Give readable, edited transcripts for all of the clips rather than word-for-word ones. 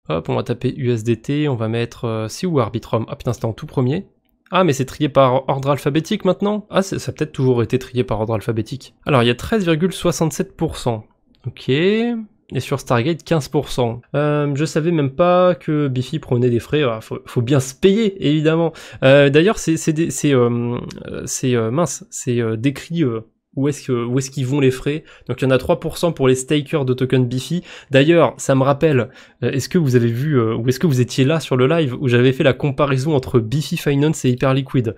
Hop, on va taper USDT, on va mettre... c'est où Arbitrum? Ah putain, c'était en tout premier. Ah, mais c'est trié par ordre alphabétique maintenant? Ah, ça a peut-être toujours été trié par ordre alphabétique. Alors, il y a 13,67%. Ok. Et sur Stargate, 15%. Je savais même pas que Bifi prenait des frais. Ah, faut bien se payer, évidemment. D'ailleurs, c'est décrit... où est-ce qu'ils vont les frais. Donc il y en a 3% pour les stakers de token Bifi. D'ailleurs, ça me rappelle, est-ce que vous avez vu, ou est-ce que vous étiez là sur le live où j'avais fait la comparaison entre Bifi Finance et Hyperliquid,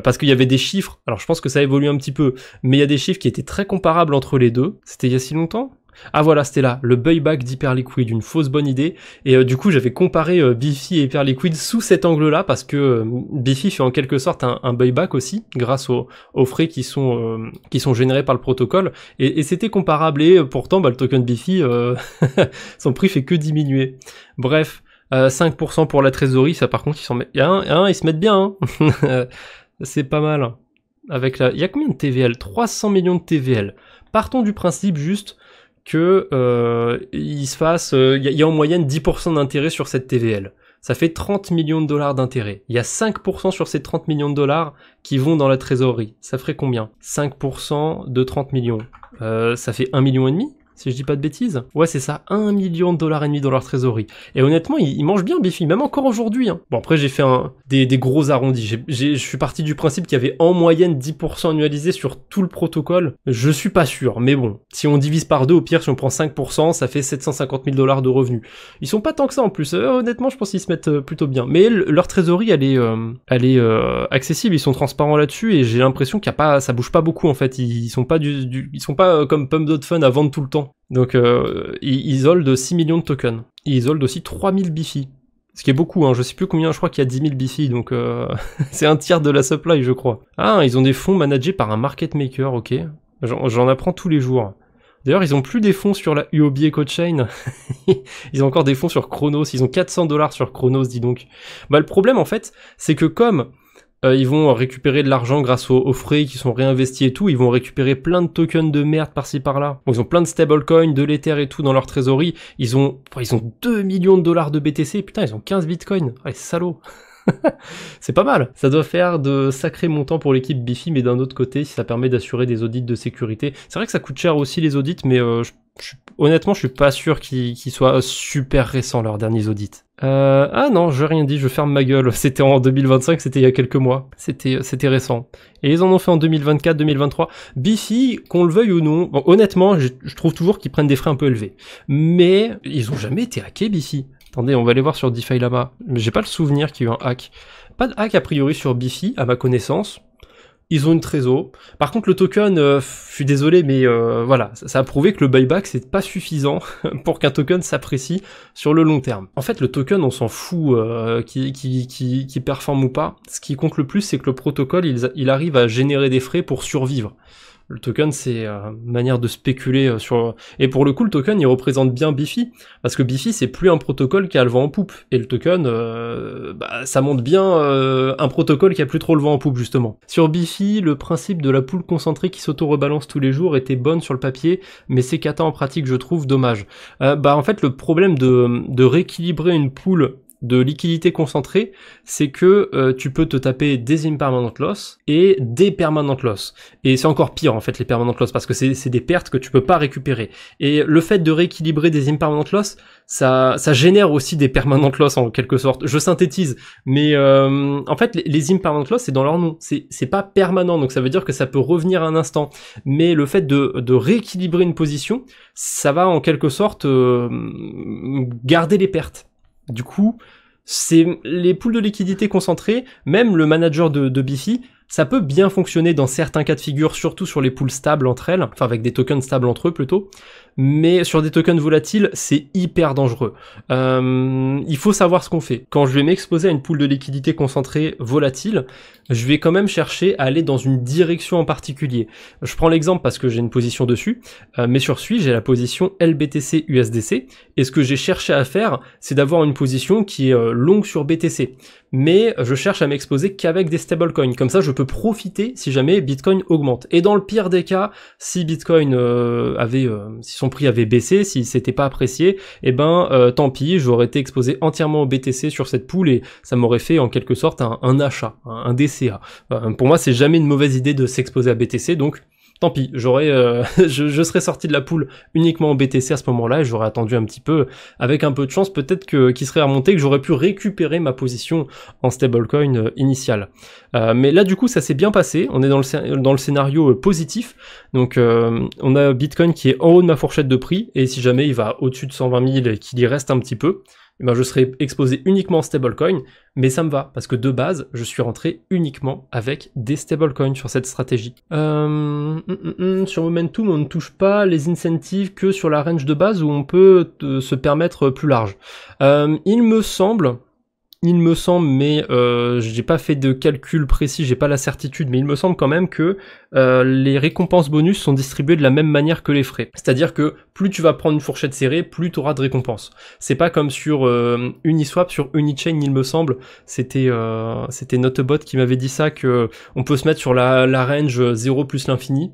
parce qu'il y avait des chiffres, alors je pense que ça évolue un petit peu, mais il y a des chiffres qui étaient très comparables entre les deux. C'était il y a si longtemps? Ah voilà, c'était là, le buyback d'Hyperliquid, une fausse bonne idée, et du coup j'avais comparé Bifi et Hyperliquid sous cet angle-là, parce que Bifi fait en quelque sorte un buyback aussi, grâce aux frais qui sont générés par le protocole, et c'était comparable, et pourtant le token Bifi, son prix fait que diminuer. Bref, 5% pour la trésorerie, ça par contre ils se mettent bien, hein. C'est pas mal. Il y a combien de TVL? 300 millions de TVL. Partons du principe juste que il y a en moyenne 10% d'intérêt sur cette TVL. Ça fait 30 millions de dollars d'intérêt. Il y a 5% sur ces 30 millions de dollars qui vont dans la trésorerie. Ça ferait combien? 5% de 30 millions. Ça fait 1,5 million, si je dis pas de bêtises. Ouais, c'est ça, 1,5 million dans leur trésorerie. Et honnêtement, il mange bien Bifi, même encore aujourd'hui, hein. Bon, après, j'ai fait des gros arrondis. Je suis parti du principe qu'il y avait en moyenne 10% annualisé sur tout le protocole. Je suis pas sûr, mais bon. Si on divise par deux, au pire, si on prend 5%, ça fait 750 000 dollars de revenus. Ils sont pas tant que ça en plus. Honnêtement, je pense qu'ils se mettent plutôt bien. Mais leur trésorerie, elle est accessible. Ils sont transparents là-dessus et j'ai l'impression qu'il y a pas, ça bouge pas beaucoup en fait. Ils sont pas comme Pump.Fun à vendre tout le temps. Donc ils holdent 6 millions de tokens. Ils holdent aussi 3000 Bifi. Ce qui est beaucoup, hein. Je sais plus combien, je crois qu'il y a 10 000 Bifi, donc c'est un tiers de la supply, je crois. Ah, ils ont des fonds managés par un market maker, ok. J'en apprends tous les jours. D'ailleurs, ils ont plus des fonds sur la UOB EcoChain. Ils ont encore des fonds sur Chronos. Ils ont 400 dollars sur Chronos, dis donc. Le problème, en fait, c'est que comme ils vont récupérer de l'argent grâce aux frais qui sont réinvestis et tout, ils vont récupérer plein de tokens de merde par-ci par-là. Bon, ils ont plein de stablecoins, de l'Ether et tout dans leur trésorerie. Ils ont 2 millions de dollars de BTC. Putain, ils ont 15 bitcoins. Ah, les salauds. C'est pas mal. Ça doit faire de sacrés montants pour l'équipe Bifi, mais d'un autre côté, si ça permet d'assurer des audits de sécurité. C'est vrai que ça coûte cher aussi les audits, mais honnêtement, je suis pas sûr qu'ils soient super récents, leurs derniers audits. Ah non, j'ai rien dit, je ferme ma gueule. C'était en 2025, c'était il y a quelques mois. C'était récent. Et ils en ont fait en 2024, 2023. Bifi, qu'on le veuille ou non, bon, honnêtement, je trouve toujours qu'ils prennent des frais un peu élevés. Mais ils ont jamais été hackés, Bifi. Attendez, on va aller voir sur DeFi Lama. Mais j'ai pas le souvenir qu'il y a eu un hack. Pas de hack a priori sur Bifi, à ma connaissance. Ils ont une trésor. Par contre, le token, je suis désolé, mais voilà, ça a prouvé que le buyback, c'est pas suffisant pour qu'un token s'apprécie sur le long terme. En fait, le token, on s'en fout qui performe ou pas. Ce qui compte le plus, c'est que le protocole, il arrive à générer des frais pour survivre. Le token, c'est une manière de spéculer sur... Et pour le coup, le token, il représente bien Bifi, parce que Bifi, c'est plus un protocole qui a le vent en poupe. Et le token, ça montre bien un protocole qui a plus trop le vent en poupe, justement. Sur Bifi, le principe de la pool concentrée qui s'auto-rebalance tous les jours était bonne sur le papier, mais c'est kata en pratique, je trouve, dommage. En fait, le problème de rééquilibrer une pool de liquidité concentrée, c'est que tu peux te taper des impermanent loss et des permanent loss. Et c'est encore pire en fait les permanent loss parce que c'est des pertes que tu peux pas récupérer. Et le fait de rééquilibrer des impermanent loss, ça génère aussi des permanent loss en quelque sorte. Je synthétise, mais en fait les impermanent loss c'est dans leur nom. C'est pas permanent, donc ça veut dire que ça peut revenir un instant. Mais le fait de rééquilibrer une position, ça va en quelque sorte garder les pertes. Du coup, c'est les pools de liquidité concentrées, même le manager de Bifi, ça peut bien fonctionner dans certains cas de figure, surtout sur les pools stables entre elles, enfin avec des tokens stables entre eux plutôt, mais sur des tokens volatiles, c'est hyper dangereux. Il faut savoir ce qu'on fait. Quand je vais m'exposer à une pool de liquidité concentrée volatile, je vais quand même chercher à aller dans une direction en particulier. Je prends l'exemple parce que j'ai une position dessus, mais sur celui, j'ai la position LBTC USDC, et ce que j'ai cherché à faire, c'est d'avoir une position qui est longue sur BTC. mais je cherche à m'exposer qu'avec des stablecoins. Comme ça, je peux profiter si jamais Bitcoin augmente. Et dans le pire des cas, si Bitcoin si son prix avait baissé, si c'était pas apprécié, eh ben tant pis, j'aurais été exposé entièrement au BTC sur cette pool et ça m'aurait fait en quelque sorte un achat, un DCA. Pour moi, c'est jamais une mauvaise idée de s'exposer à BTC, donc tant pis, je serais sorti de la pool uniquement en BTC à ce moment-là et j'aurais attendu un petit peu, avec un peu de chance, peut-être qu'il serait remonté, que j'aurais pu récupérer ma position en stablecoin initiale. Mais là, du coup, ça s'est bien passé. On est dans le scénario positif. Donc, on a Bitcoin qui est en haut de ma fourchette de prix et si jamais il va au-dessus de 120 000 et qu'il y reste un petit peu, eh ben, je serai exposé uniquement en stablecoin, mais ça me va, parce que de base, je suis rentré uniquement avec des stablecoins sur cette stratégie. Sur Momentum, on ne touche pas les incentives que sur la range de base où on peut se permettre plus large. Il me semble, mais j'ai pas fait de calcul précis, j'ai pas la certitude, mais il me semble quand même que les récompenses bonus sont distribuées de la même manière que les frais. C'est-à-dire que plus tu vas prendre une fourchette serrée, plus tu auras de récompenses. C'est pas comme sur Uniswap, sur Unichain, il me semble, c'était Notebot qui m'avait dit ça, que on peut se mettre sur la range 0 plus l'infini,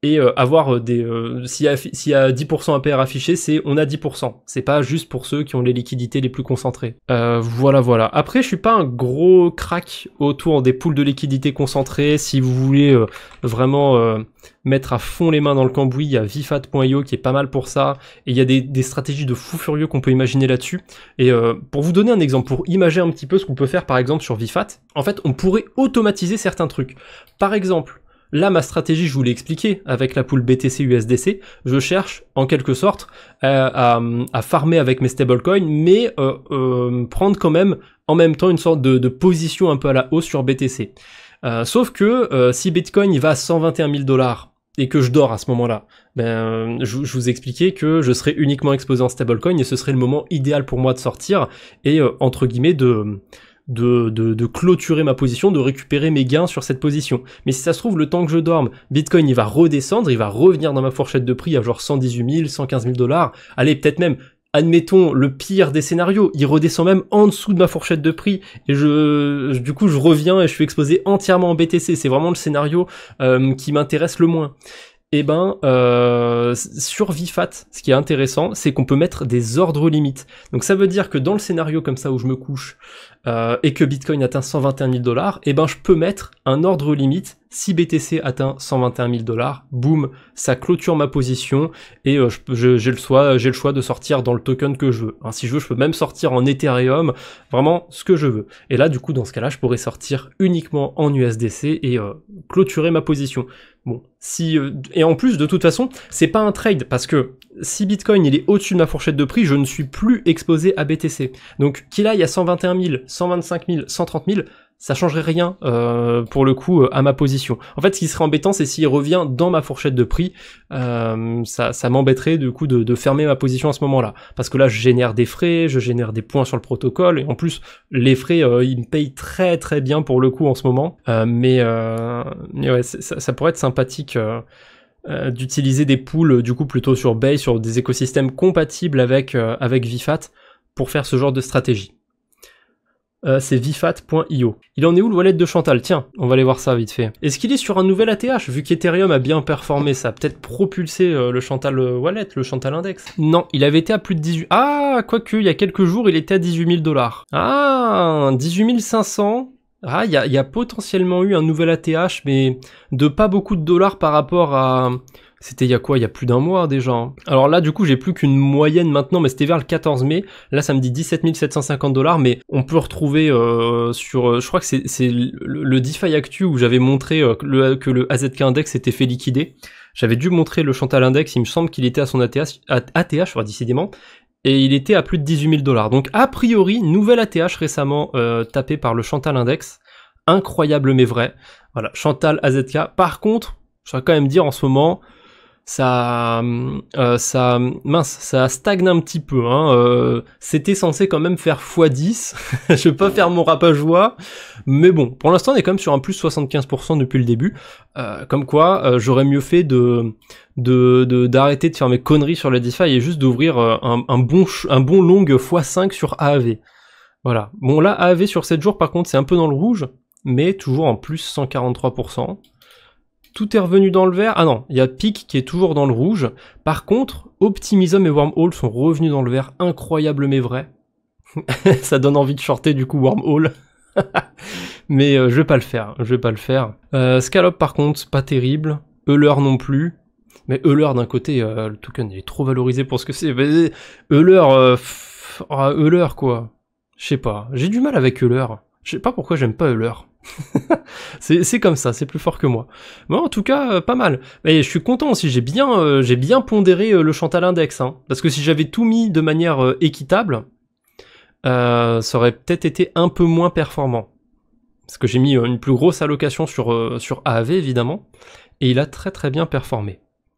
et avoir s'il y a 10% APR affiché, on a 10%. C'est pas juste pour ceux qui ont les liquidités les plus concentrées. Voilà. Après, je suis pas un gros crack autour des pools de liquidités concentrées. Si vous voulez vraiment mettre à fond les mains dans le cambouis, il y a vifat.io qui est pas mal pour ça. Et il y a des stratégies de fou furieux qu'on peut imaginer là-dessus. Et pour vous donner un exemple, pour imaginer un petit peu ce qu'on peut faire par exemple sur Vifat, en fait, on pourrait automatiser certains trucs. Par exemple, là, ma stratégie, je vous l'ai expliqué, avec la pool BTC USDC, je cherche en quelque sorte à farmer avec mes stablecoins, mais prendre quand même en même temps une sorte de position un peu à la hausse sur BTC. Sauf que si Bitcoin il va à 121 000 $ et que je dors à ce moment-là, je vous expliquais que je serais uniquement exposé en stablecoin et ce serait le moment idéal pour moi de sortir et entre guillemets de clôturer ma position, de récupérer mes gains sur cette position. Mais si ça se trouve, le temps que je dorme, Bitcoin il va redescendre, il va revenir dans ma fourchette de prix à genre 118 000, 115 000 $. Allez, peut-être même, admettons le pire des scénarios, il redescend même en dessous de ma fourchette de prix et du coup je reviens et je suis exposé entièrement en BTC. C'est vraiment le scénario qui m'intéresse le moins. Eh ben, sur Vifat, ce qui est intéressant, c'est qu'on peut mettre des ordres limites. Donc ça veut dire que dans le scénario comme ça où je me couche et que Bitcoin atteint 121 000 $, eh ben je peux mettre un ordre limite. Si BTC atteint 121 000 $, boum, ça clôture ma position et j'ai le choix de sortir dans le token que je veux. Hein, si je veux, je peux même sortir en Ethereum, vraiment ce que je veux. Et là, du coup, dans ce cas-là, je pourrais sortir uniquement en USDC et clôturer ma position. Bon, et en plus, de toute façon, c'est pas un trade parce que si Bitcoin il est au-dessus de ma fourchette de prix, je ne suis plus exposé à BTC. Donc qu'il aille à 121 000, 125 000, 130 000, ça changerait rien pour le coup à ma position. En fait, ce qui serait embêtant, c'est s'il revient dans ma fourchette de prix, ça m'embêterait du coup de fermer ma position à ce moment-là. Parce que là, je génère des frais, je génère des points sur le protocole, et en plus, les frais, ils me payent très très bien pour le coup en ce moment. Mais ouais, ça pourrait être sympathique d'utiliser des pools du coup plutôt sur Base, sur des écosystèmes compatibles avec Vifat pour faire ce genre de stratégie. C'est vifat.io. Il en est où le wallet de Chantal? Tiens, on va aller voir ça vite fait. Est-ce qu'il est sur un nouvel ATH? Vu qu'Ethereum a bien performé, ça a peut-être propulsé le Chantal Wallet, le Chantal Index. Non, il avait été à plus de 18... Ah, quoique, il y a quelques jours, il était à 18 000 $. Ah, 18 500. Ah, il y a potentiellement eu un nouvel ATH, mais de pas beaucoup de dollars par rapport à... C'était il y a quoi? Il y a plus d'un mois déjà. Alors là, du coup, j'ai plus qu'une moyenne maintenant, mais c'était vers le 14 mai. Là, ça me dit 17 750 $, mais on peut retrouver je crois que c'est le DeFi Actu où j'avais montré que le AZK Index était fait liquider. J'avais dû montrer le Chantal Index, il me semble qu'il était à son ATH, décidément. Et il était à plus de 18 000 $. Donc, a priori, nouvel ATH récemment tapé par le Chantal Index. Incroyable mais vrai. Voilà, Chantal AZK. Par contre, je vais quand même dire en ce moment... ça stagne un petit peu, hein. C'était censé quand même faire x10, je vais pas faire mon rabat-joie, mais bon, pour l'instant on est quand même sur un plus 75% depuis le début, comme quoi j'aurais mieux fait d'arrêter de faire mes conneries sur la DeFi et juste d'ouvrir un bon long x5 sur AAV. Voilà. Bon là, AAV sur 7 jours par contre c'est un peu dans le rouge, mais toujours en plus 143%. Tout est revenu dans le vert. Ah non, il y a Peak qui est toujours dans le rouge. Par contre, Optimism et Wormhole sont revenus dans le vert, incroyable mais vrai. Ça donne envie de shorter du coup Wormhole. Mais je vais pas le faire, Scallop par contre, pas terrible. Euler non plus. Mais Euler d'un côté, le token il est trop valorisé pour ce que c'est. Euler, Euler quoi. Je sais pas, j'ai du mal avec Euler. Je sais pas pourquoi j'aime pas Euler. c'est comme ça, c'est plus fort que moi. Bon, en tout cas, pas mal. Et je suis content aussi, j'ai bien pondéré le Chantal Index. Hein, parce que si j'avais tout mis de manière équitable, ça aurait peut-être été un peu moins performant. Parce que j'ai mis une plus grosse allocation sur AAV, évidemment. Et il a très très bien performé.